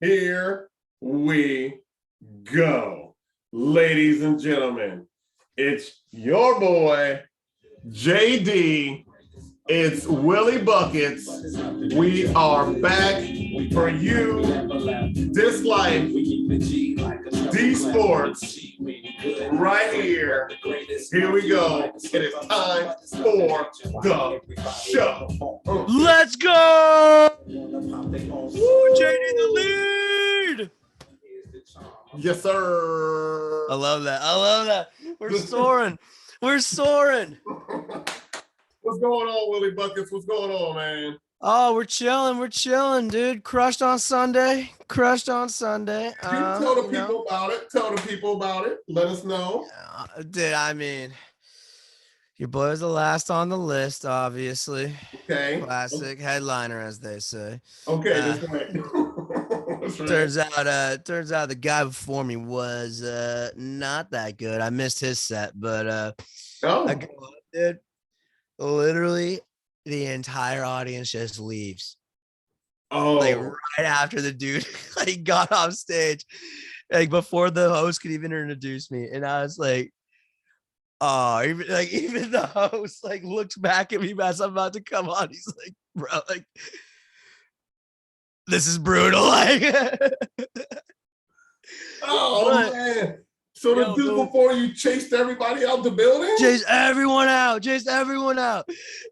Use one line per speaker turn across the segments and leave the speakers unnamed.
Here we go. Ladies and gentlemen, it's your boy, JD. It's Willy Buckets. We are back for you. This life, D Sports, right here. Here we go. It is time for the show.
Let's go! Woo, JD the lead.
Yes, sir.
I love that. We're soaring. What's going
on, Willy Buckets? What's going on, man?
Oh, we're chilling, dude. Crushed on Sunday.
Tell the people about it. Let us know.
Dude, I mean, your boy was the last on the list, obviously.
Okay.
Classic headliner, as they say.
Okay, that's right.
Turns out the guy before me was not that good. I missed his set, but I go up, dude. Literally, the entire audience just leaves.
Oh,
like right after the dude like got off stage, like before the host could even introduce me, and I was like, oh, even the host like looks back at me as I'm about to come on. He's like, bro, like this is brutal. Like,
man. So the dude before you chased everybody out the building?
Chased everyone out.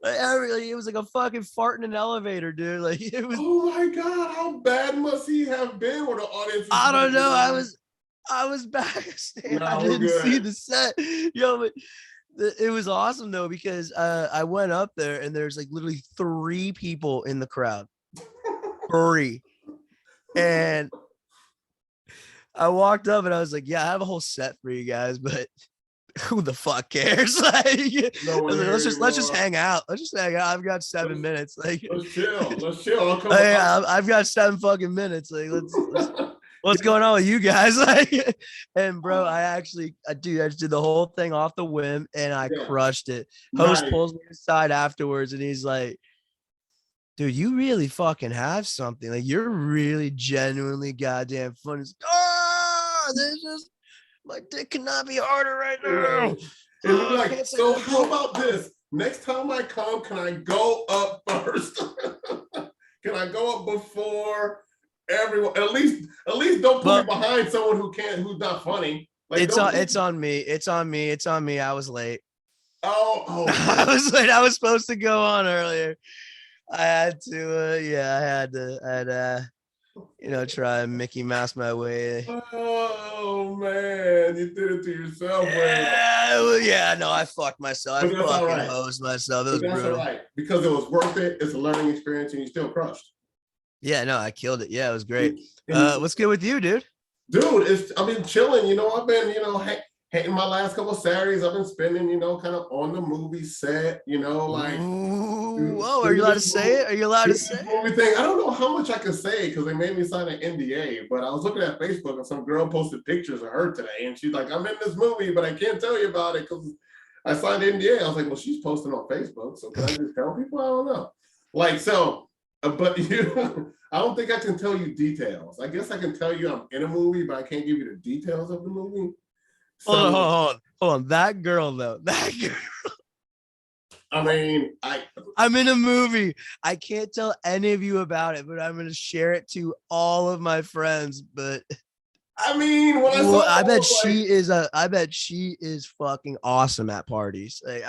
Like, it was like a fucking fart in an elevator, dude. Like it was.
Oh my God, how bad must he have been with the audience?
I don't know. I was backstage. I didn't see the set. But it was awesome though, because I went up there and there's like literally 3 people in the crowd. 3. And I walked up and I was like, yeah, I have a whole set for you guys, but who the fuck cares? Like, let's just hang out. I've got 7 minutes. Like,
let's chill.
I've got 7 fucking minutes. Like, what's going on with you guys? Like, and bro, I just did the whole thing off the whim and I crushed it. Host pulls me aside afterwards and he's like, dude, you really fucking have something. Like, you're really genuinely goddamn funny. This is my dick cannot be harder right now.
Like, so how about this? Next time I come, can I go up first? Can I go up before everyone? At least don't put me behind someone who's not funny. Like,
it's on me. I was late.
Oh.
I was late. I was supposed to go on earlier. I had to try and Mickey Mouse my way.
Oh man, you did it to yourself.
No, I fucked myself. I fucking hosed myself. It was brutal. All right,
because it was worth it. It's a learning experience, and you still crushed.
Yeah, no, I killed it. Yeah, it was great. What's good with you, dude?
Dude, I've been chilling. I've been, in my last couple of Saturdays, I've been spending, kind of on the movie set, like.
Whoa, are you allowed to say it? Are you allowed to say
movie thing? I don't know how much I can say because they made me sign an NDA, but I was looking at Facebook and some girl posted pictures of her today and she's like, I'm in this movie, but I can't tell you about it because I signed an NDA. I was like, well, she's posting on Facebook, so can I just tell people? I don't know. Like, so, but I don't think I can tell you details. I guess I can tell you I'm in a movie, but I can't give you the details of the movie. So,
hold on. That girl, though. That girl.
I mean,
I'm in a movie. I can't tell any of you about it, but I'm going to share it to all of my friends. But
I mean,
I bet she is fucking awesome at parties. Like,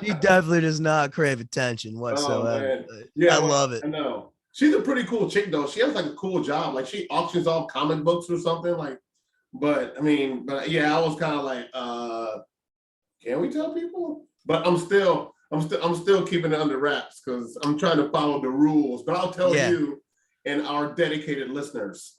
she definitely does not crave attention whatsoever. I love it.
I know. She's a pretty cool chick though. She has like a cool job. Like she auctions off comic books or something. Like, but I was kind of like, can we tell people? But I'm still keeping it under wraps because I'm trying to follow the rules. But I'll tell you and our dedicated listeners.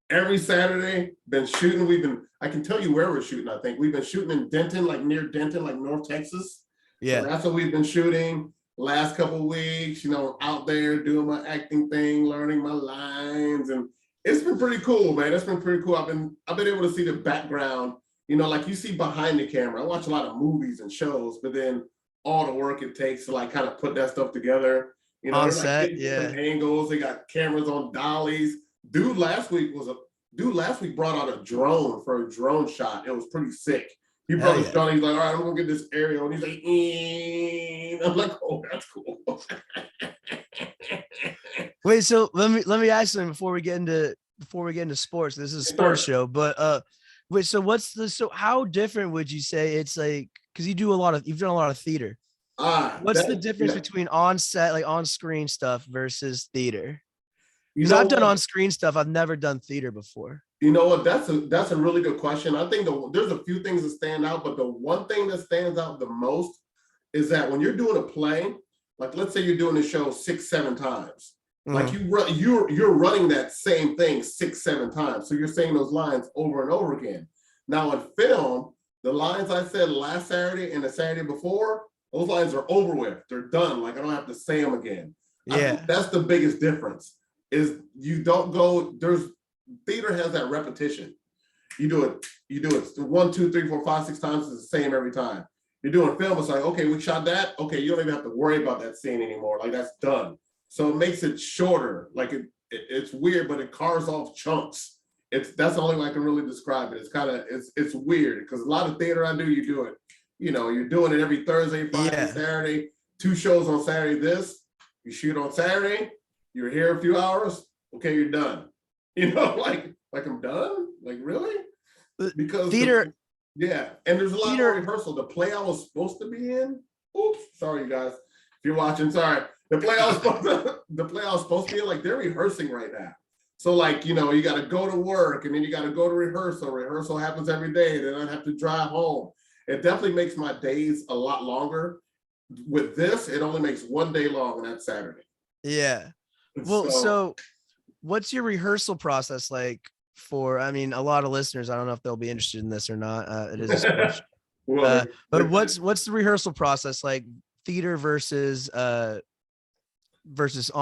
Every Saturday, been shooting. I can tell you where we're shooting. I think we've been shooting in Denton, like near Denton, like North Texas.
Yeah,
so that's what we've been shooting last couple of weeks. Out there doing my acting thing, learning my lines, and it's been pretty cool, man. It's been pretty cool. I've been able to see the background. Like you see behind the camera. I watch a lot of movies and shows, but then all the work it takes to like kind of put that stuff together. You know,
On
they're like
set,
getting
yeah.
different angles. They got cameras on dollies. Dude last week brought out a drone for a drone shot. It was pretty sick. He
Hell
brought his
yeah.
drone. He's like, all right, I'm gonna get this aerial. And he's like, I'm like, oh, that's cool.
Wait, so let me ask them before we get into sports. This is a sports show, but wait, so how different would you say it's like, because you've done a lot of theater. What's the difference between on set, like on screen stuff versus theater? Because I've done on screen stuff, I've never done theater before.
You know what? That's a really good question. I think there's a few things that stand out, but the one thing that stands out the most is that when you're doing a play, like let's say you're doing a show 6-7 times, like you're running that same thing 6-7 times, so you're saying those lines over and over again. Now in film, the lines I said last Saturday and the Saturday before, those lines are over with. They're done. Like I don't have to say them again. Yeah. I think that's the biggest difference. Is you don't go. Theater has that repetition. You do it 1, 2, 3, 4, 5, 6 times. It's the same every time. You're doing film. It's like, okay, we shot that. Okay, you don't even have to worry about that scene anymore. Like that's done. So it makes it shorter. Like it's weird, but it carves off chunks. That's the only way I can really describe it. It's kind of it's weird because a lot of theater I do, you do it. You know, you're doing it every Thursday, Friday, Saturday. 2 shows on Saturday. You shoot on Saturday. You're here a few hours. Okay, you're done. You know, like I'm done. Like really? Because
theater.
And there's a lot more rehearsal. The play I was supposed to be in. Oops, sorry you guys. If you're watching, sorry. The play I was supposed to be in, like they're rehearsing right now. So like, you know, you got to go to work and then you got to go to rehearsal. Rehearsal happens every day. Then I have to drive home. It definitely makes my days a lot longer. With this, it only makes one day long, and that's Saturday.
Yeah. Well, so what's your rehearsal process like for, I mean, a lot of listeners, I don't know if they'll be interested in this or not. It is a sports but what's the rehearsal process like, theater versus on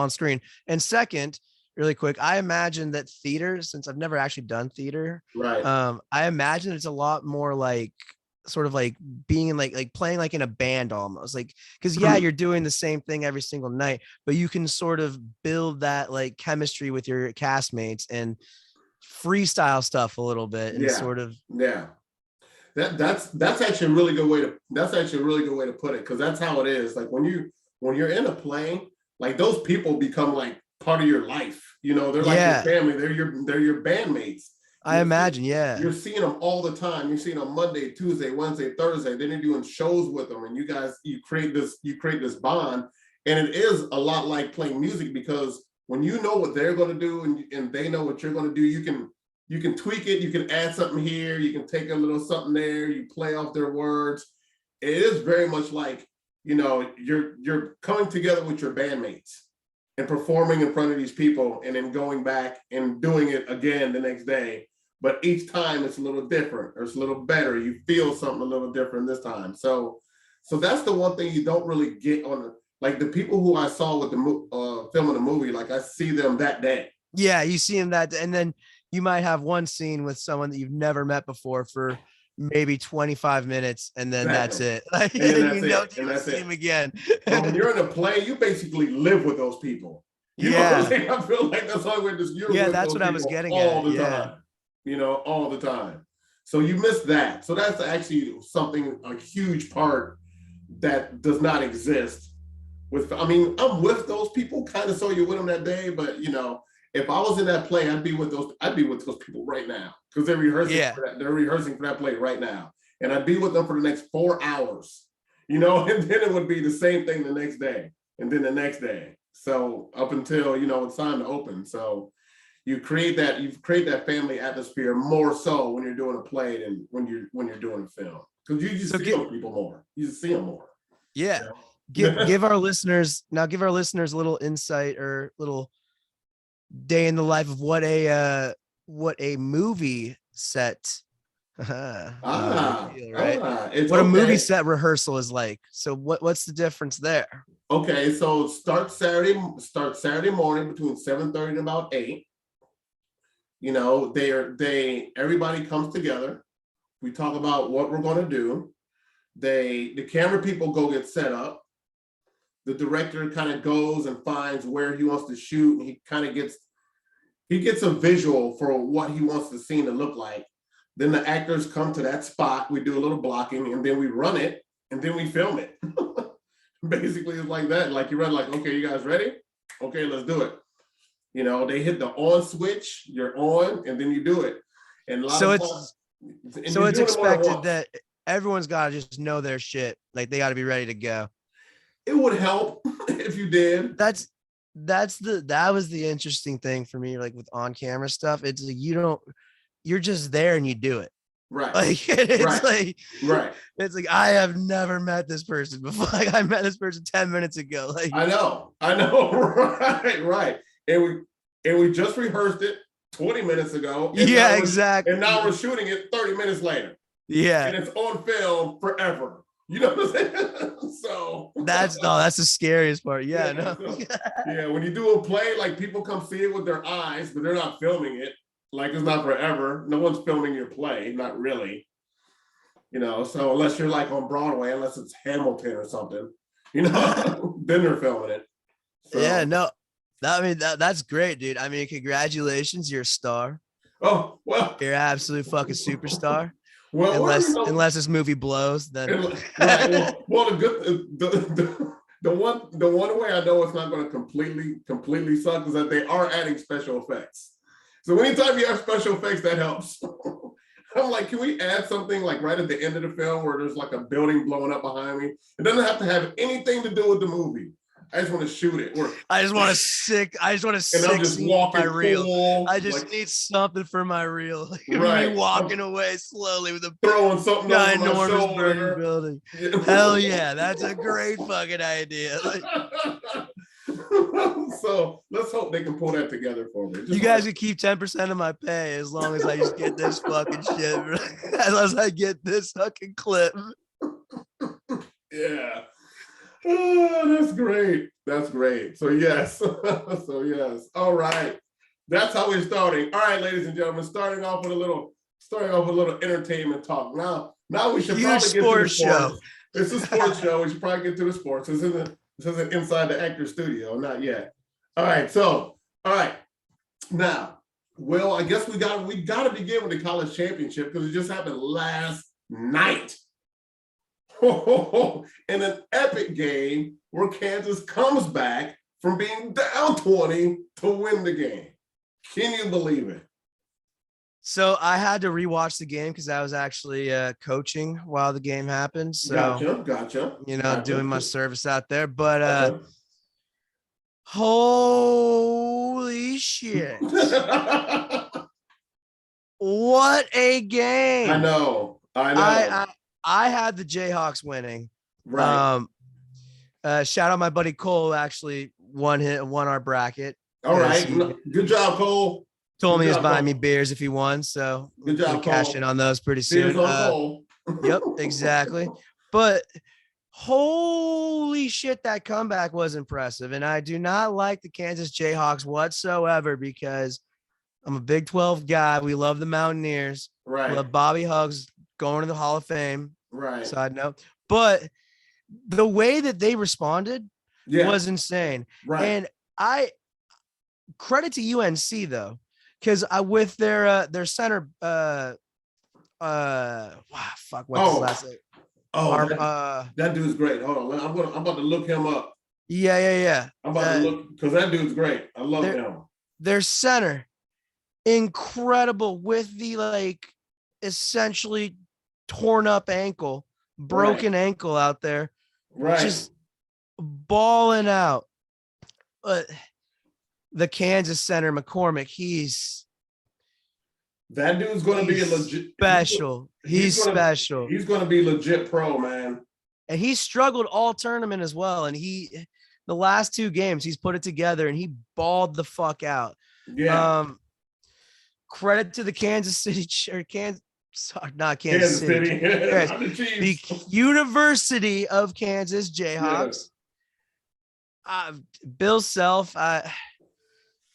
screen? And second, really quick, I imagine that theater, since I've never actually done theater,
right?
I imagine it's a lot more like sort of like being in like playing like in a band almost, like, because you're doing the same thing every single night, but you can sort of build that like chemistry with your castmates and freestyle stuff a little bit and sort of
that's actually a really good way to put it, because that's how it is. Like when you're in a play, like those people become like part of your life. You know, they're like your family. They're your bandmates.
I imagine,
you're seeing them all the time. You're seeing them Monday, Tuesday, Wednesday, Thursday. Then you're doing shows with them, and you create this bond. And it is a lot like playing music, because when you know what they're going to do and they know what you're going to do, you can tweak it. You can add something here. You can take a little something there. You play off their words. It is very much like, you know, you're coming together with your bandmates and performing in front of these people, and then going back and doing it again the next day. But each time it's a little different, or it's a little better. You feel something a little different this time. So that's the one thing you don't really get on like the people who I saw with the filming the movie. Like I see them that day.
Yeah, you see them that day, and then you might have one scene with someone that you've never met before for maybe 25 minutes, and then that's it. Like, and then that's you see him again.
But when you're in a play, you basically live with those people. You know what I'm saying? I feel like that's how we're just
that's what I was getting all
the time. You know, all the time. So you miss that. So that's actually a huge part that does not exist with. I mean, I'm with those people, kind of, so you're with them that day, but you know, if I was in that play, I'd be with those people right now, because they're rehearsing for that. They're rehearsing for that play right now, and I'd be with them for the next 4 hours. You know, and then it would be the same thing the next day, and then the next day. So up until, you know, it's time to open. So you create that family atmosphere more so when you're doing a play than when you're doing a film, because you just see those people more. You just see them more.
Yeah. You know? give our listeners a little insight or little day in the life of what a movie set what a movie set rehearsal is like. So what's the difference there?
Okay, so start Saturday morning between 7:30 and about 8. You know, everybody comes together. We talk about what we're going to do. The camera people go get set up. the director kind of goes and finds where he wants to shoot, and he kind of gets a visual for what he wants the scene to look like. Then the actors come to that spot, we do a little blocking, and then we run it, and then we film it. Basically, it's like that. Like you run, like, okay, you guys ready? Okay, let's do it. You know, they hit the on switch, you're on, and then you do it. And
it's expected that everyone's got to just know their shit. Like they got to be ready to go.
It would help if you did.
That was the interesting thing for me, like with on camera stuff. It's like you're just there and you do it.
Right.
Like it's
right.
Right. It's like I have never met this person before. Like I met this person 10 minutes ago. Like
I know. Right. And we just rehearsed it 20 minutes ago.
Yeah, exactly.
And now we're shooting it 30 minutes later.
Yeah.
And it's on film forever. You know what I'm saying? So
that's the scariest part. Yeah, no.
So, yeah, when you do a play, like people come see it with their eyes, but they're not filming it. Like it's not forever. No one's filming your play, not really. You know, so unless you're like on Broadway, unless it's Hamilton or something, you know, then they're filming it. So.
Yeah, no. I mean, that's great, dude. I mean, congratulations, you're a star.
Oh, well.
You're an absolute fucking superstar.
Well,
unless this movie blows, then
right, well, the one way I know it's not going to completely suck is that they are adding special effects. So anytime you have special effects, that helps. I'm like, can we add something like right at the end of the film where there's like a building blowing up behind me? It doesn't have to have anything to do with the movie. I just want to shoot it.
I just want to sick my reel. I just like, need something for my reel. Like me walking away slowly with a
throwing something
ginormous burning building. Hell yeah, that's a great fucking idea. Like,
so let's hope they can pull that together for me.
You guys can keep 10% of my pay as long as I just get this fucking shit. As long as I get this fucking clip.
Yeah. Oh, that's great. That's great. So yes. All right. That's how we're starting. All right, ladies and gentlemen, starting off with a little entertainment talk. Now we should probably get to the sports. It's a sports show. We should probably get to the sports. This isn't inside the actor studio, not yet. All right. Now, Will, I guess we got to begin with the college championship because it just happened last night. In an epic game where Kansas comes back from being down 20 to win the game. Can you believe it?
So I had to rewatch the game because I was actually coaching while the game happened. So
gotcha.
You know, doing my service out there. But holy shit. What a game.
I know.
I had the Jayhawks winning.
Right.
Shout out my buddy Cole, who actually won our bracket.
All right. Good job, Cole.
Told me he was buying me beers if he won. So
good job, Cole.
Cash in on those pretty soon. Yep, exactly. But holy shit, that comeback was impressive. And I do not like the Kansas Jayhawks whatsoever because I'm a Big 12 guy. We love the Mountaineers.
Right.
We love Bobby Huggs going to the Hall of Fame.
Right.
Side note. But the way that they responded was insane.
Right.
And I credit to UNC though, because with their center what's his last name?
That dude's great. Hold on. I'm about to look him up.
Yeah.
I'm about to look because that dude's great. I love him.
Their center, incredible with the essentially torn up ankle, broken ankle out there, just balling out. But the Kansas center, McCormick,
that dude's going to be a legit
special. He's special.
He's going to be legit pro, man.
And he struggled all tournament as well. And the last two games, he's put it together and he balled the fuck out.
Yeah.
Credit to the Kansas City or not Kansas City. The University of Kansas Jayhawks. Bill Self,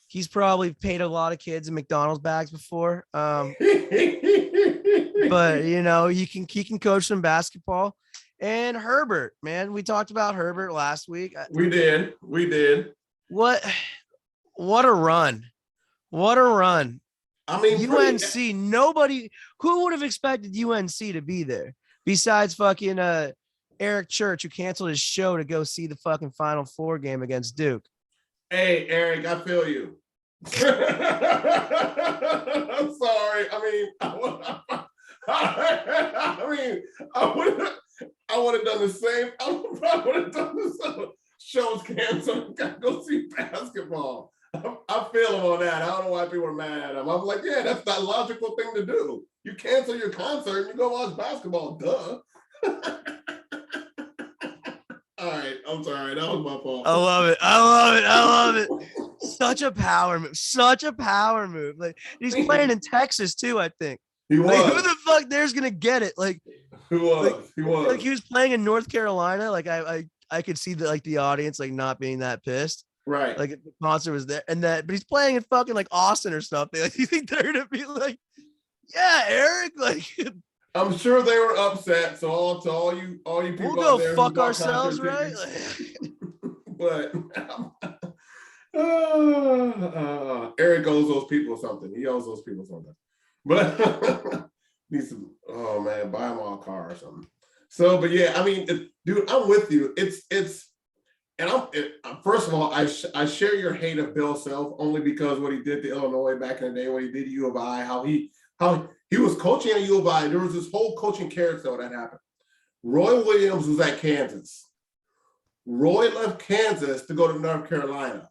he's probably paid a lot of kids in McDonald's bags before. But you know, he can coach some basketball. And Herbert, man, we talked about Herbert last week.
We did.
What a run. What a run.
I mean,
UNC, nobody, who would have expected UNC to be there besides fucking Eric Church, who canceled his show to go see the fucking Final Four game against Duke.
Hey, Eric, I feel you. I'm sorry. I would have done the same. I would have done the same. Shows canceled. Gotta go see basketball. I feel him on that. I don't know why people are mad at him. I'm like, yeah, that's the logical thing to do. You cancel your concert and you go watch basketball. Duh. All right, I'm sorry. That was my fault.
I love it. Such a power move. Like, he's playing in Texas too, I think.
He was.
Like, who the fuck there's gonna get it? Like,
he was.
Like, he was playing in North Carolina. Like, I could see the audience like not being that pissed.
Right.
Like, if the concert was there, but he's playing in fucking like Austin or something. Like, you think they're gonna be like, yeah, Eric? Like,
I'm sure they were upset. So all you people,
we'll go fuck ourselves, right?
But Eric owes those people something. He owes those people something. But needs to, oh man, buy them all a car or something. So, but yeah, I mean, dude, I'm with you. First of all, I share your hate of Bill Self only because what he did to Illinois back in the day, what he did to U of I, how he was coaching at U of I. There was this whole coaching carousel that happened. Roy Williams was at Kansas. Roy left Kansas to go to North Carolina.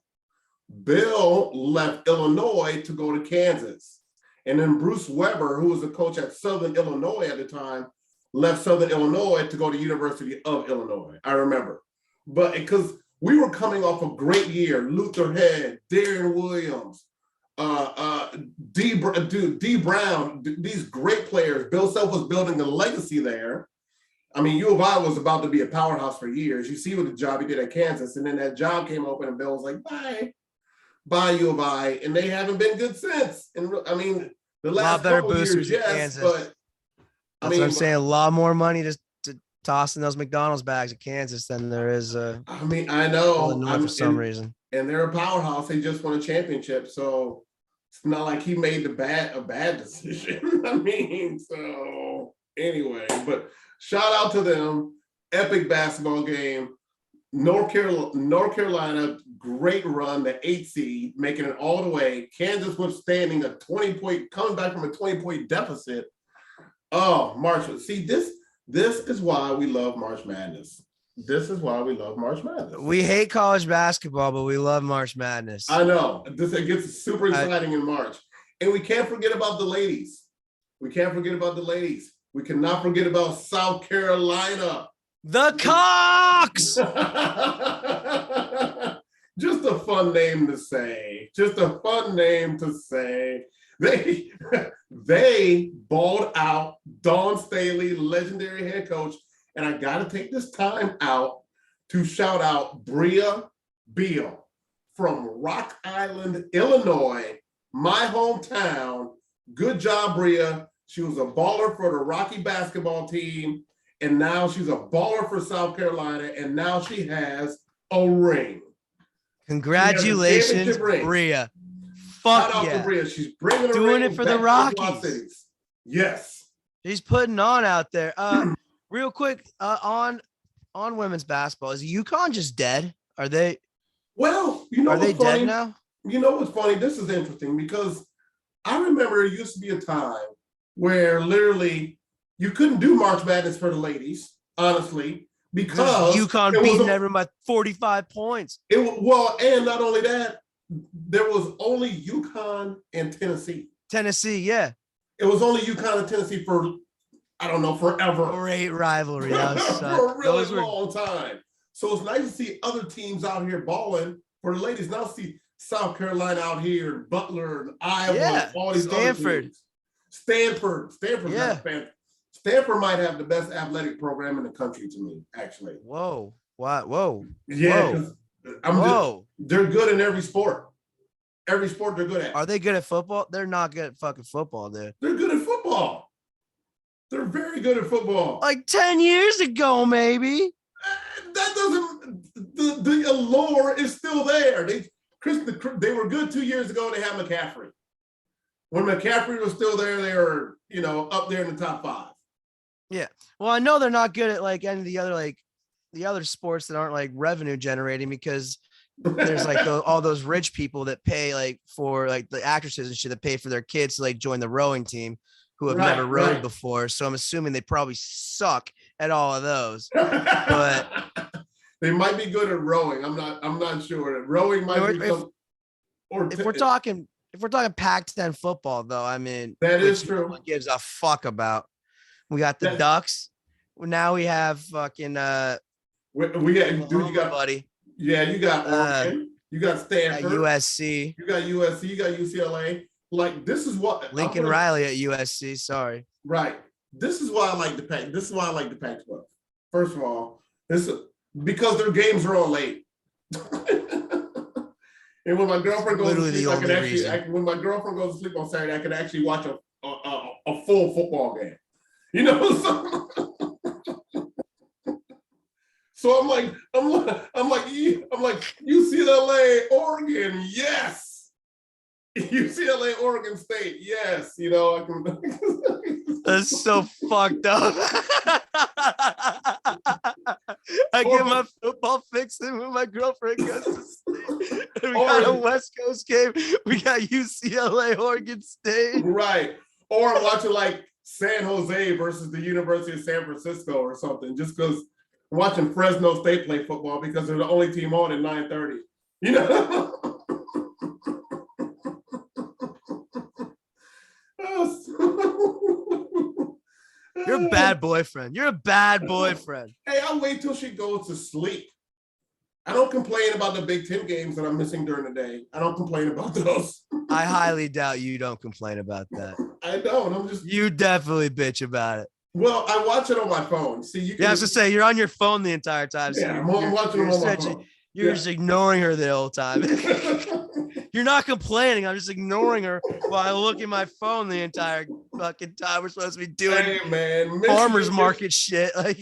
Bill left Illinois to go to Kansas. And then Bruce Weber, who was the coach at Southern Illinois at the time, left Southern Illinois to go to University of Illinois. I remember. But because we were coming off a great year, Luther Head, Darren Williams, D Brown, these great players. Bill Self was building a legacy there. I mean, U of I was about to be a powerhouse for years. You see what the job he did at Kansas, and then that job came open, and Bill was like, bye, U of I, and they haven't been good since. And I mean, the last
better
couple
boosters
years, yes,
Kansas.
but
that's what I'm saying. A lot more money to toss in those McDonald's bags at Kansas than there is.
I mean, I know
Illinois for some reason,
and they're a powerhouse. They just won a championship, so it's not like he made a bad decision. I mean, so anyway, but shout out to them. Epic basketball game. North Carolina, great run, the 8th seed, making it all the way. Kansas withstanding coming back from a 20-point deficit. Oh, March. See, this is why we love March Madness. This is why we love March Madness.
We hate college basketball, but we love March Madness.
I know. It gets super exciting in March. And we can't forget about the ladies. We cannot forget about South Carolina.
The Cocks!
Just a fun name to say. They balled out Dawn Staley, legendary head coach. And I got to take this time out to shout out Bria Beal from Rock Island, Illinois, my hometown. Good job, Bria. She was a baller for the Rocky basketball team. And now she's a baller for South Carolina. And now she has a ring.
Congratulations, Bria. Fuck
Shout out
yeah.
to Bria. She's bringing her
doing
ring
it for
back
the
to
Rockies.
Cities. Yes.
She's putting on out there. Real quick, on women's basketball, is UConn just dead? Are they?
Well, you know,
are they
funny?
dead now?
You know what's funny? This is interesting because I remember it used to be a time where literally you couldn't do March Madness for the ladies, honestly, because
UConn beating everyone by 45 points.
And not only that, there was only UConn and Tennessee.
Tennessee, yeah.
It was only UConn and Tennessee for, I don't know, forever.
Great rivalry.
For a really long time. So it's nice to see other teams out here balling for the ladies. Now see South Carolina out here, Butler, and Iowa, all these other teams. Stanford, yeah. Stanford might have the best athletic program in the country to me, actually.
Whoa. What? Whoa.
Yeah.
Whoa.
They're good in every sport. Every sport they're good at.
Are they good at football? They're not good at fucking football, dude.
They're good at football. They're very good at football.
Like 10 years ago, maybe.
That doesn't. The allure is still there. They were good 2 years ago. They had McCaffrey. When McCaffrey was still there, they were up there in the top 5.
Yeah. Well, I know they're not good at like any of the other sports that aren't like revenue generating because there's like all those rich people that pay like for like the actresses and shit that pay for their kids to like join the rowing team who have never rowed before. So I'm assuming they probably suck at all of those. But
they might be good at rowing. I'm not sure. Rowing might be
if we're talking Pac-10 football though, I mean
that is true.
No one gives a fuck about. We got the Ducks. Now we have fucking
we got
buddy.
Yeah, you got Oregon, you got Stanford,
USC,
you got USC, you got UCLA. Like this is what
Lincoln Riley at USC. Sorry,
right. This is why I like the Pac. This is why I like the Pac-12. First of all, this is because their games are all late. And when my girlfriend goes to sleep, when my girlfriend goes to sleep on Saturday, I can actually watch a full football game. So I'm like UCLA, Oregon, yes. UCLA, Oregon State, yes. I can.
That's so fucked up. I get my football fixed in when my girlfriend goes to sleep. We got a West Coast game. We got UCLA, Oregon State.
Right. Or I'm watching like San Jose versus the University of San Francisco or something, just because I'm watching Fresno State play football because they're the only team on at 9:30.
You're a bad boyfriend. You're a bad boyfriend.
Hey, I'll wait till she goes to sleep. I don't complain about the Big Ten games that I'm missing during the day. I don't complain about those.
I highly doubt you don't complain about that.
I don't.
You definitely bitch about it.
Well, I watch it on my phone. See, you can.
Yeah, I was to say you're on your phone the entire time. So
yeah, I'm watching it on my phone.
You're just ignoring her the whole time. You're not complaining. I'm just ignoring her while I look at my phone the entire fucking time. We're supposed to be doing farmers market shit. Like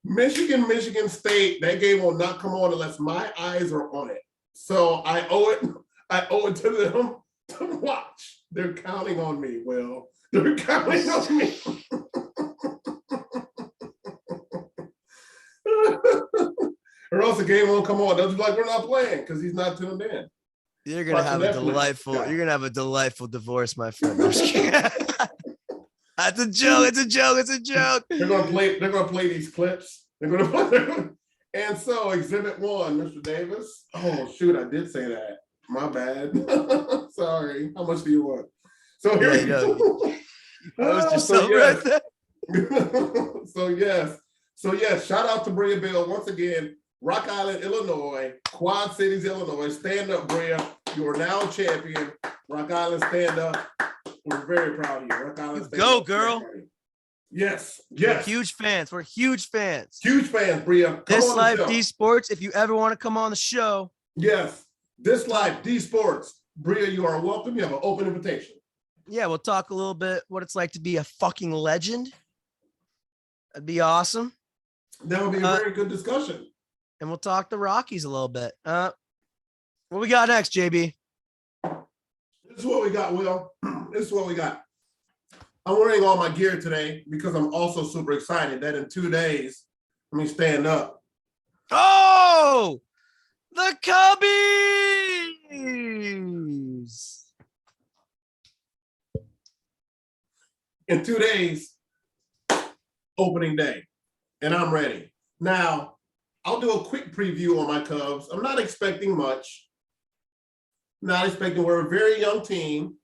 Michigan State, that game will not come on unless my eyes are on it. So I owe it to them to watch. They're counting on me, Will. They're counting on me. Or else the game won't come on. They'll be like, we're not playing because he's not tuned in.
You're gonna have a delightful divorce, my friend. That's a joke. It's a joke.
They're gonna play these clips. They're gonna play. And so Exhibit 1, Mr. Davis. Oh shoot, I did say that. My bad. Sorry. How much do you want? So here we go. So yes, shout out to Bria Bill once again. Rock Island, Illinois, Quad Cities, Illinois. Stand up, Bria. You are now a champion. Rock Island, stand up. We're very proud of you. Rock Island, stand
go,
up.
girl.
Yes.
We're huge fans.
Huge fans, Bria.
This Life D Sports. If you ever want to come on the show.
Yes. This Life D Sports. Bria, you are welcome. You have an open invitation.
Yeah, we'll talk a little bit what it's like to be a fucking legend. That'd be awesome.
That would be a very good discussion.
And we'll talk the Rockies a little bit. What we got next, JB?
This is what we got, Will. This is what we got. I'm wearing all my gear today because I'm also super excited that in 2 days, let me stand up.
Oh, the Cubbies.
In 2 days, opening day, and I'm ready. Now, I'll do a quick preview on my Cubs. I'm not expecting much. We're a very young team.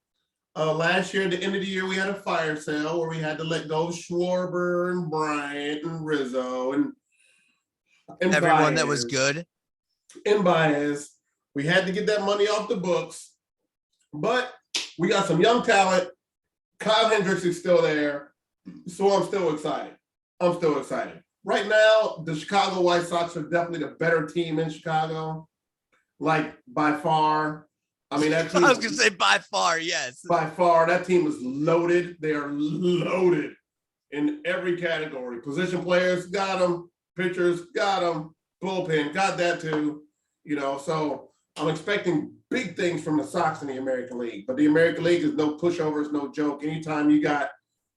Last year, at the end of the year, we had a fire sale where we had to let go of Schwarber and Bryant and Rizzo and
everyone Baez, that was good.
And Baez. We had to get that money off the books. But we got some young talent. Kyle Hendricks is still there. So I'm still excited. Right now, the Chicago White Sox are definitely the better team in Chicago, like by far. I mean, that team.
I was going to say by far, yes.
By far, that team is loaded. They are loaded. in every category. Position players, got them. Pitchers, got them. Bullpen, got that too. So I'm expecting big things from the Sox in the American League. But the American League is no pushover, it's no joke. Anytime you got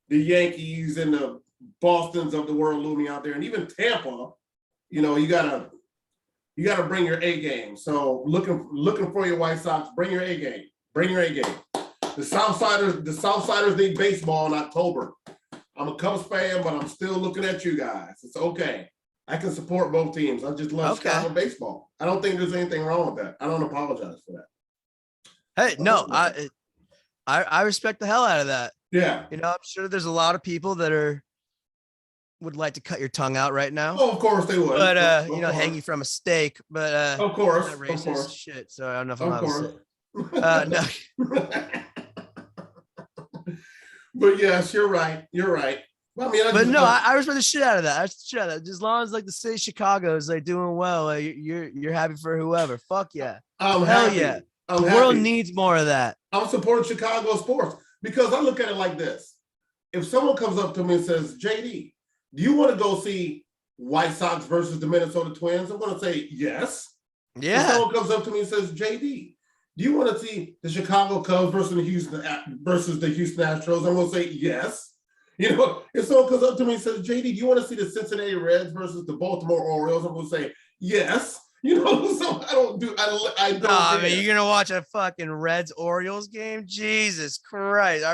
the Yankees and the Bostons of the world looming out there, and even Tampa, you gotta bring your A game. So looking for your White Sox, bring your A game. Bring your A game. The Southsiders need baseball in October. I'm a Cubs fan, but I'm still looking at you guys. It's okay. I can support both teams. I just love Chicago baseball. I don't think there's anything wrong with that. I don't apologize for
that. Hey, no, I respect the hell out of that.
Yeah.
I'm sure there's a lot of people that would like to cut your tongue out right now.
Oh, of course they would.
But hang you from a stake. But
of course,
not racist
of course.
Shit. So I don't know if I'm allowed to say.
No. But yes, you're right. You're right. Well,
I respect the shit out of that. As long as the city of Chicago is doing well, you're happy for whoever. Fuck yeah.
Hell
yeah. The world needs more of that.
I'm supporting Chicago sports because I look at it like this. If someone comes up to me and says, JD, do you want to go see White Sox versus the Minnesota Twins? I'm going to say yes.
Yeah.
If someone comes up to me and says, JD, do you want to see the Chicago Cubs versus the Houston Astros? I'm going to say yes. If someone comes up to me and says, JD, do you want to see the Cincinnati Reds versus the Baltimore Orioles? I'm going to say yes. So I don't.
I mean, you're gonna watch a fucking Reds Orioles game? Jesus Christ!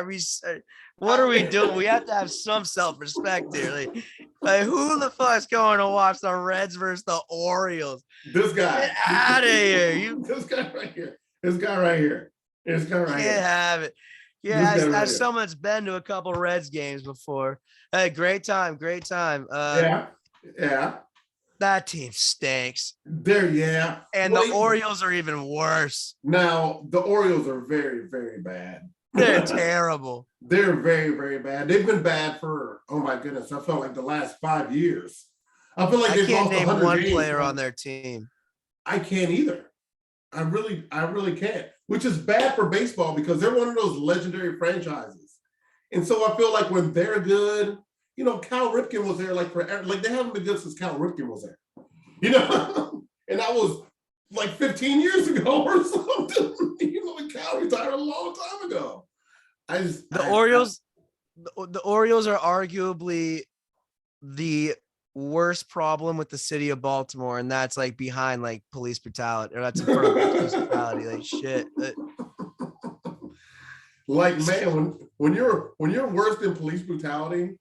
What are we doing? We have to have some self-respect here. Like who the fuck's going to watch the Reds versus the Orioles?
This guy.
Get out of here!
This guy right here. This guy right here. This guy right here.
Can't have it. Yeah, as someone that's been to a couple Reds games before. Hey, great time.
Yeah.
That team stinks. And the Orioles are even worse.
Now, the Orioles are very, very bad.
They're terrible.
They're very, very bad. They've been bad for, oh my goodness, I felt like the last 5 years. I feel like they've lost 100 games. I can't name one
player on their team.
I can't either. I really can't. Which is bad for baseball because they're one of those legendary franchises. And so I feel like when they're good, Cal Ripken was there forever. They haven't been good since Cal Ripken was there. And that was 15 years ago or something. Cal retired a long time ago.
The Orioles are arguably the worst problem with the city of Baltimore, and that's behind police brutality, or that's in front of police brutality. Shit.
Man, when you're worse than police brutality.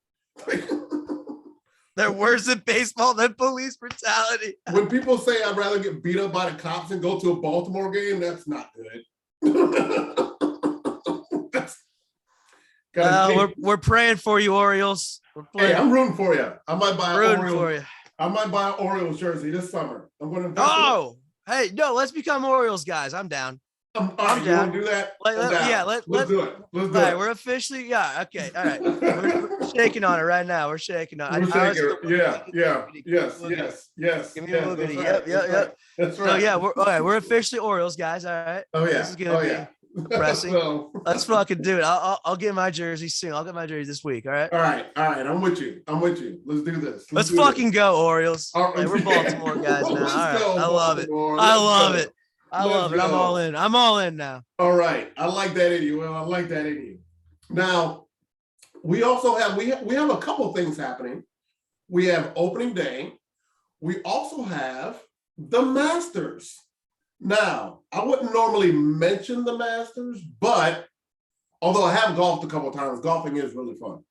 They're worse in baseball than police brutality.
When people say I'd rather get beat up by the cops and go to a Baltimore game, that's not good.
We're praying for you, Orioles.
Hey, I'm rooting for you. I might buy an Orioles jersey this summer. I'm going to.
Hey, no, let's become Orioles guys. I'm down.
I'm down. You want to do that? Let's do it. Let's do it.
We're officially, okay. All right. We're shaking on it right now. We're shaking on it.
Yes.
Give me a little bit. Yep.
That's right.
So we're officially Orioles guys. All right.
Oh yeah.
This is gonna be pressing. Let's fucking do it. I'll get my jersey soon. I'll get my jersey this week. All right.
All right. I'm with you. Let's do this.
Let's fucking go, Orioles. Right, we're Baltimore guys now. All right. I love it. I love it. I'm all in. I'm all in now.
All right. I like that in you. Well, I like that in you. Now, we also have we have a couple things happening. We have opening day. We also have the Masters. Now, I wouldn't normally mention the Masters, but although I have golfed a couple of times, golfing is really fun,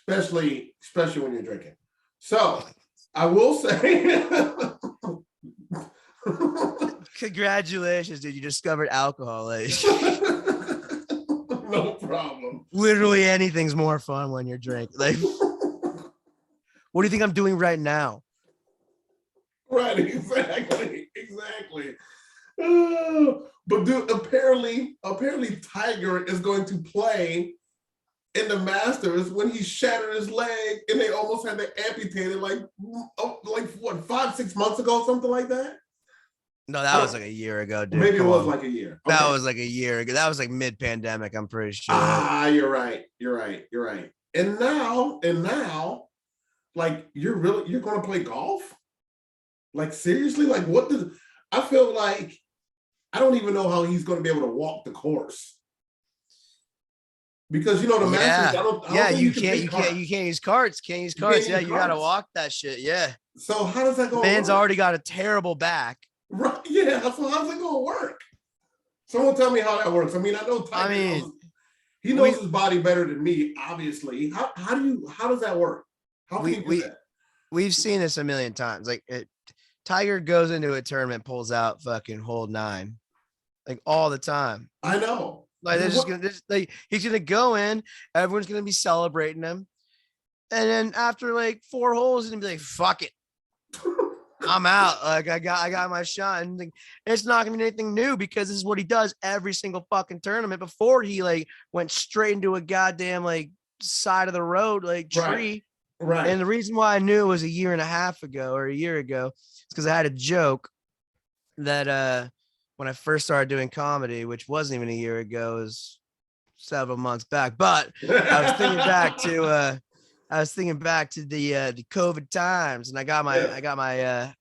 especially when you're drinking. So I will say.
Congratulations, dude. You discovered alcohol.
No problem.
Literally anything's more fun when you're drinking. What do you think I'm doing right now?
Right, exactly. But dude, apparently Tiger is going to play in the Masters when he shattered his leg and they almost had to amputate it 5-6 months ago, something like that.
No, that was a year ago, dude.
Maybe it was a year.
Okay. That was a year ago. That was mid-pandemic, I'm pretty sure.
You're right. And now, like you're going to play golf? Like seriously? Like what does I feel like I don't even know how he's going to be able to walk the course because the Masters. I don't think
you can't use carts. Can't use carts. Yeah, you got to walk that shit. Yeah.
So how does that go?
Man's already got a terrible back.
Right. Yeah. So how's it going to work? Someone tell me how that works. I mean, I know Tiger he knows his body better than me, obviously. How does that work? How can you do that?
We've seen this a million times. Like Tiger goes into a tournament, pulls out fucking hole 9, like all the time.
I know.
Like they're just gonna he's gonna go in, everyone's gonna be celebrating him, and then after like 4 holes, he's gonna be like, "Fuck it, I'm out." Like I got my shot, and like, it's not gonna be anything new because this is what he does every single fucking tournament. Before he like went straight into a goddamn like side of the road like tree.
Right.
And the reason why I knew it was a year and a half ago or a year ago is because I had a joke that when I first started doing comedy, which wasn't even a year ago, it was several months back. But I was thinking back to the COVID times, and I got my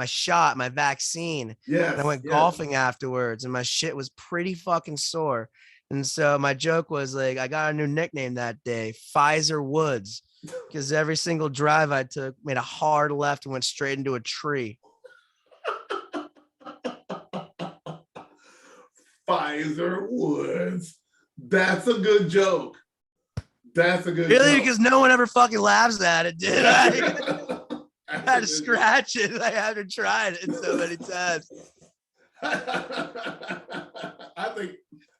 shot, my vaccine.
Yeah.
And I went golfing afterwards, and my shit was pretty fucking sore. And so my joke was like, I got a new nickname that day, Pfizer Woods. Because every single drive I took made a hard left and went straight into a tree.
Pfizer Woods. That's a good joke. That's a good
really
joke.
Because no one ever fucking laughs at it, dude. I had to scratch it. I haven't tried it so many times.
I think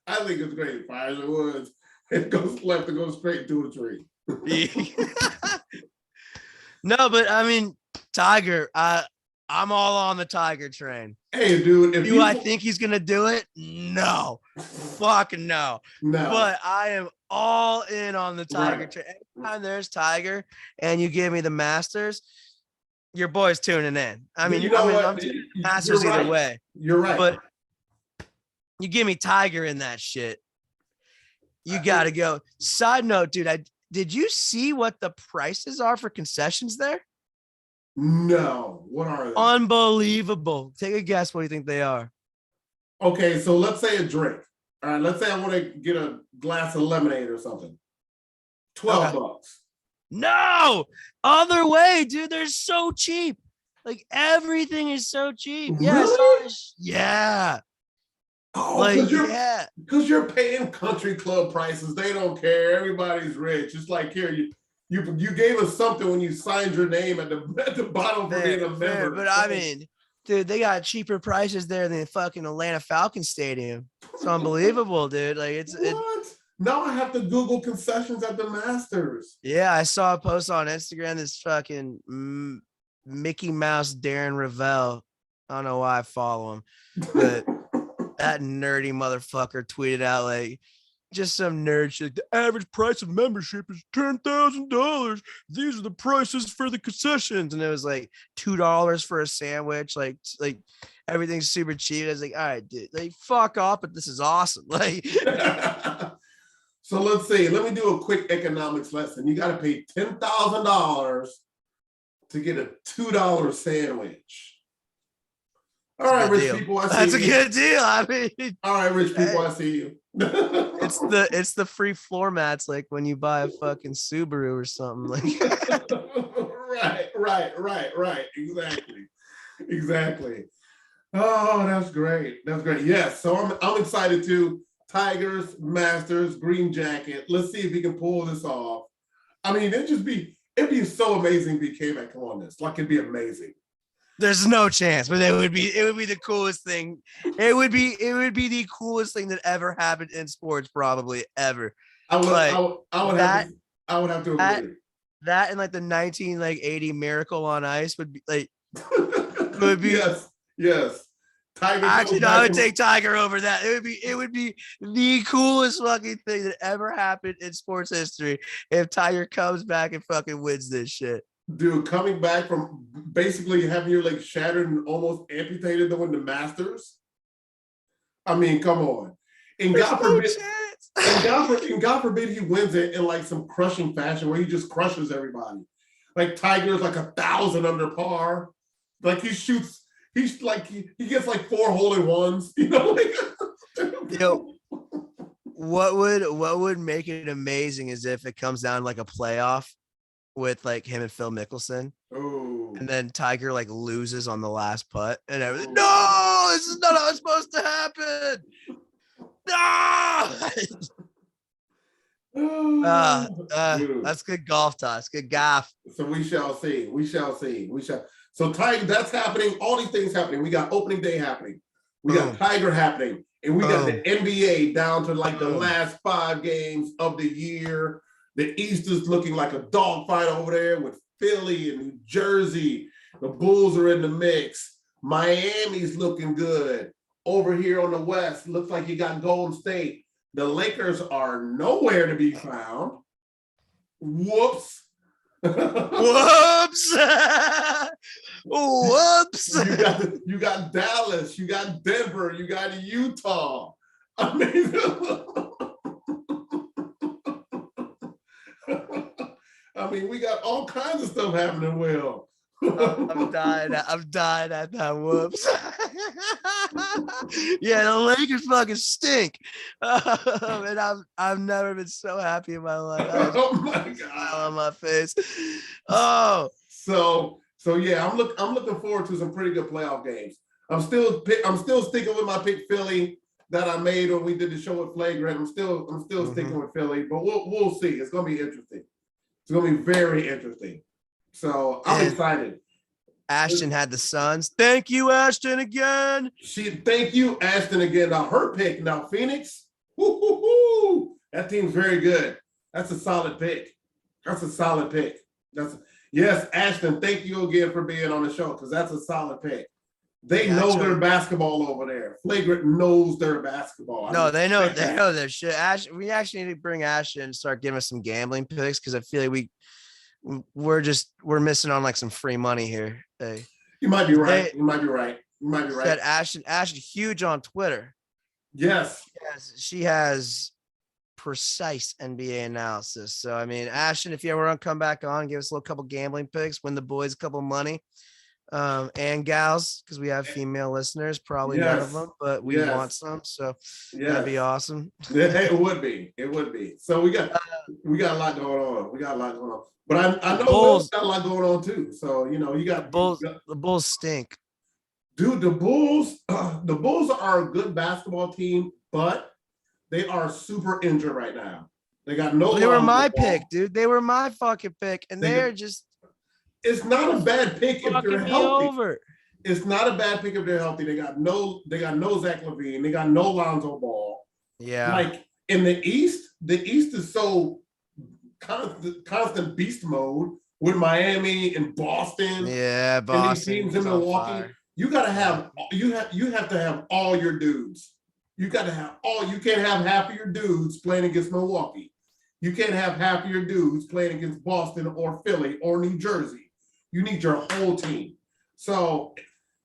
it's great. Pfizer Woods. It goes left and goes straight to a tree.
No, but I mean, Tiger, I'm all on the Tiger train.
Hey, dude,
do I think he's gonna do it? No, fucking no. But I am all in on the Tiger train. Anytime there's Tiger and you give me the Masters, your boy's tuning in. I mean, I'm tuning in Masters either way.
You're right.
But you give me Tiger in that shit, you gotta go. Side note, dude, did you see what the prices are for concessions there?
No. What are they?
Unbelievable. Take a guess. What do you think they are?
Okay, so let's say a drink. All right, let's say I want to get a glass of lemonade or something. $12.
No, other way, dude. They're so cheap. Like everything is so cheap. Yeah,
really?
Yeah.
Oh, because you're paying country club prices. They don't care. Everybody's rich. It's like here, you gave us something when you signed your name at the bottom for being a member.
But I mean, dude, they got cheaper prices there than the fucking Atlanta Falcons Stadium. It's unbelievable, dude. Like it's
now I have to Google concessions at the Masters.
Yeah, I saw a post on Instagram. This fucking Mickey Mouse Darren Ravel. I don't know why I follow him, but that nerdy motherfucker tweeted out like just some nerd shit. The average price of membership is $10,000. These are the prices for the concessions, and it was like $2 for a sandwich. Like everything's super cheap. I was like, all right, dude, like fuck off, but this is awesome. Like,
so let's see. Let me do a quick economics lesson. You got to pay $10,000 to get a $2 sandwich. All right, rich people, I see
That's a good deal. I mean,
all right, rich people, I see you.
it's the free floor mats, like when you buy a fucking Subaru or something. Like,
right. Exactly. Oh, that's great. Yes, so I'm excited too. Tigers, Masters, green jacket. Let's see if he can pull this off. I mean, it'd be so amazing if he came back on this. Like, it'd be amazing.
There's no chance, but it would be the coolest thing. It would be the coolest thing that ever happened in sports, probably ever.
I would have to agree.
That and like the 1980 Miracle on Ice would be like
yes. Tiger.
Actually, I would take Tiger over that. It would be the coolest fucking thing that ever happened in sports history if Tiger comes back and fucking wins this shit.
Dude, coming back from basically having your leg shattered and almost amputated to win the Masters. I mean, come on. And God forbid, And God forbid he wins it in like some crushing fashion where he just crushes everybody. Like Tiger's like 1,000 under par. Like he's like he gets like 4 hole-in-ones, you know, like
You know, what would make it amazing is if it comes down like a playoff with like him and Phil Mickelson.
Ooh.
And then Tiger like loses on the last putt and everything. No, this is not how it's supposed to happen. No. That's good golf toss. Good golf.
So we shall see. So Tiger, that's happening. All these things happening. We got opening day happening. We got Tiger happening. And we got the NBA down to like the last 5 games of the year. The East is looking like a dogfight over there with Philly and New Jersey. The Bulls are in the mix. Miami's looking good. Over here on the West, looks like you got Golden State. The Lakers are nowhere to be found. Whoops.
Whoops. Whoops.
You got Dallas, you got Denver, you got Utah. I mean, we got all kinds of stuff happening well.
I'm dying at that whoops. Yeah, the Lakers fucking stink. And I've never been so happy in my life.
Oh my God.
On my face. Oh.
So yeah, I'm looking forward to some pretty good playoff games. I'm still sticking with my pick Philly that I made when we did the show with Flagrant. I'm still sticking with Philly, but we'll see. It's gonna be interesting. It's gonna be very interesting. So I'm excited.
Ashton had the Suns. Thank you, Ashton, again.
Thank you, Ashton, again. Now her pick. Now Phoenix. Woo-hoo-hoo. That team's very good. That's a solid pick. Yes, Ashton. Thank you again for being on the show because that's a solid pick. They know their basketball over there. Flagrant knows their basketball.
No, they know their shit. We actually need to bring Ashton and start giving us some gambling picks because I feel like we're missing on like some free money here. Hey.
You might be right. You might be right.
That Ashton huge on Twitter.
Yes.
She has precise NBA analysis. So I mean, Ashton, if you ever want to come back on, give us a little couple gambling picks, win the boys a couple money. And gals, because we have female listeners, probably none of them, but we want some, so that'd be awesome.
It would be. So we got a lot going on. But I know Bulls got a lot going on too. So you got Bulls.
The Bulls stink,
dude. The Bulls are a good basketball team, but they are super injured right now. They got no.
They were my pick, dude. They were my fucking pick, and they're just.
It's not a bad pick if they're healthy. It's not a bad pick if they're healthy. They got no Zach LaVine. They got no Lonzo Ball.
Yeah.
Like in the East is so constant beast mode with Miami and Boston.
Yeah, Boston.
And these teams in Milwaukee. You have to have all your dudes. You got to have all. You can't have half of your dudes playing against Milwaukee. You can't have half of your dudes playing against Boston or Philly or New Jersey. You need your whole team. So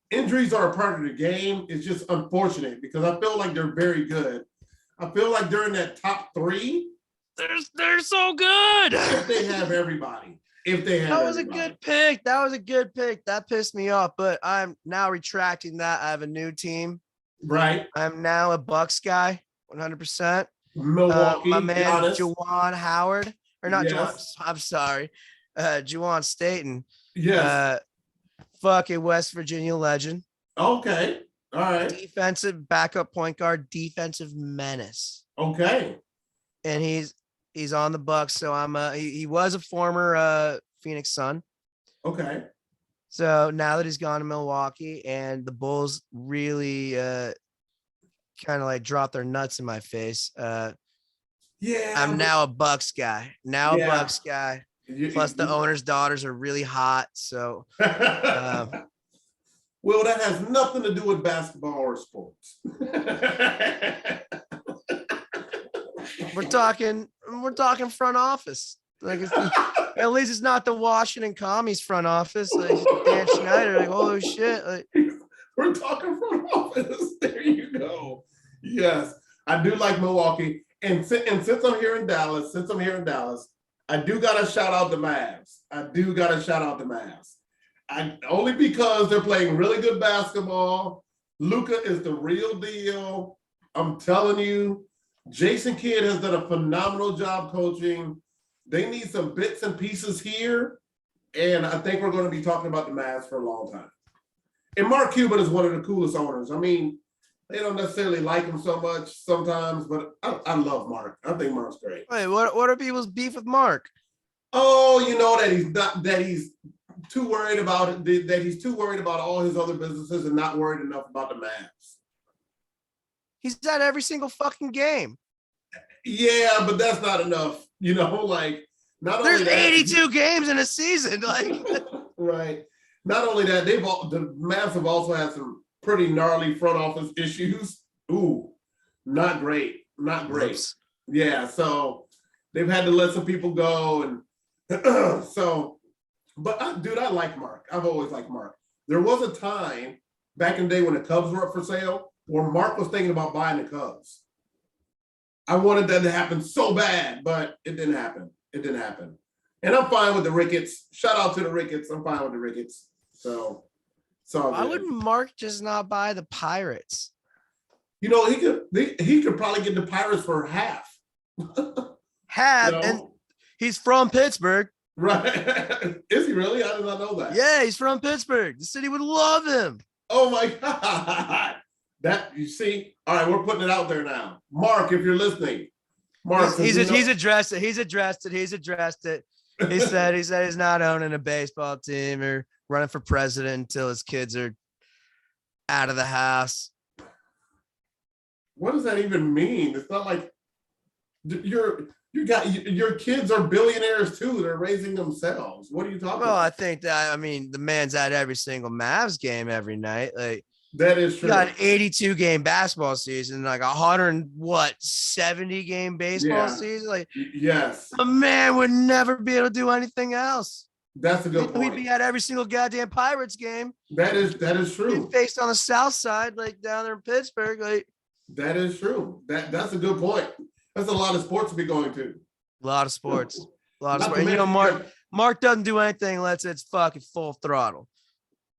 injuries are a part of the game. It's just unfortunate because I feel like they're very good. I feel like they're in that top 3.
They're so good.
If they have everybody.
That was a good pick. That pissed me off, but I'm now retracting that. I have a new team.
Right.
I'm now a Bucks guy, 100%.
Milwaukee.
My man, Juwan Howard. Or not Juwan. I'm sorry. Juwan Staten.
Yes.
Fucking West Virginia legend.
Okay. All right.
Defensive backup point guard, defensive menace.
Okay.
And he's on the Bucks, so he was a former Phoenix Sun.
Okay.
So now that he's gone to Milwaukee and the Bulls really kind of like dropped their nuts in my face. I'm now a Bucks guy. A Bucks guy. Plus, the owner's daughters are really hot. So,
well, that has nothing to do with basketball or sports.
we're talking front office. Like, at least it's not the Washington Commies front office. Like Dan Schneider. Like, holy shit! Like,
we're talking front office. There you go. Yes, I do like Milwaukee. And since I'm here in Dallas, I do got to shout out the Mavs. Only because they're playing really good basketball. Luka is the real deal. I'm telling you, Jason Kidd has done a phenomenal job coaching. They need some bits and pieces here, and I think we're going to be talking about the Mavs for a long time. And Mark Cuban is one of the coolest owners. I mean, they don't necessarily like him so much sometimes, but I love Mark. I think Mark's great.
Wait, what are people's beef with Mark?
Oh, you know that he's too worried about it. That he's too worried about all his other businesses and not worried enough about the Mavs.
He's at every single fucking game.
Yeah, but that's not enough. You know, like not
there's
only that,
82 games in a season. Like
right. Not only that, the Mavs have also had some pretty gnarly front office issues. Ooh, not great. Not great. Oops. Yeah, so they've had to let some people go. And so, but dude, I like Mark. I've always liked Mark. There was a time back in the day when the Cubs were up for sale where Mark was thinking about buying the Cubs. I wanted that to happen so bad, but it didn't happen. And I'm fine with the Ricketts. Shout out to the Ricketts. I'm fine with the Ricketts. So
why would Mark just not buy the Pirates?
You know, he could probably get the Pirates for half.
Half, you know? And he's from Pittsburgh.
Right. Is he really? I did not know that.
Yeah, he's from Pittsburgh. The city would love him.
Oh my God. That, you see? All right, we're putting it out there now. Mark, if you're listening. Mark,
he's addressed it. He's addressed it. He said he's not owning a baseball team or running for president until his kids are out of the house.
What does that even mean? It's not like your kids are billionaires too. They're raising themselves. What are you talking about?
I think that, I mean, the man's at every single Mavs game every night. Like,
that is true.
Got an 82 game basketball season, like 70 game baseball season. Like,
yes,
a man would never be able to do anything else.
That's a good point.
We'd be at every single goddamn Pirates game.
That is true.
Based on the South Side, like down there in Pittsburgh, like
that is true. That's a good point. That's a lot of sports to be going to.
A lot of sports. And you know, Mark doesn't do anything unless it's fucking full throttle.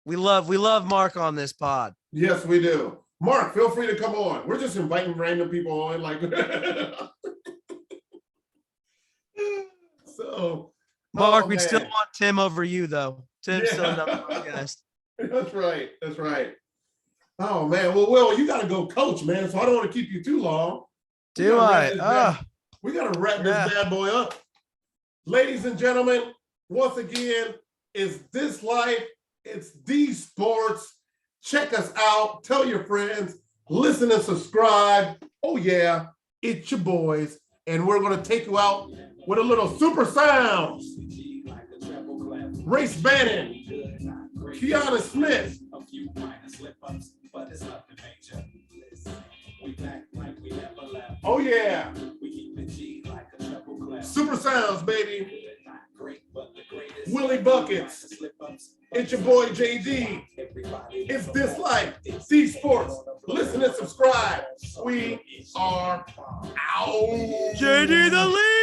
We love Mark on this pod.
Yes, we do. Mark, feel free to come on. We're just inviting random people on, like. So,
Mark, we'd still want Tim over you, though. Tim's still another podcast.
That's right. Oh man, well, Will, you got to go coach, man. So I don't want to keep you too long.
Do I?
We got to wrap this bad boy up, ladies and gentlemen. Once again, it's This Life. It's these sports. Check us out. Tell your friends. Listen and subscribe. Oh, yeah. It's your boys. And we're going to take you out with a little super sounds. Race Bannon. Kiana Smith. Oh, yeah. Super sounds, baby. Willy Buckets. It's your boy JD. It's This Life. These sports. Listen and subscribe. We are out.
JD the lead.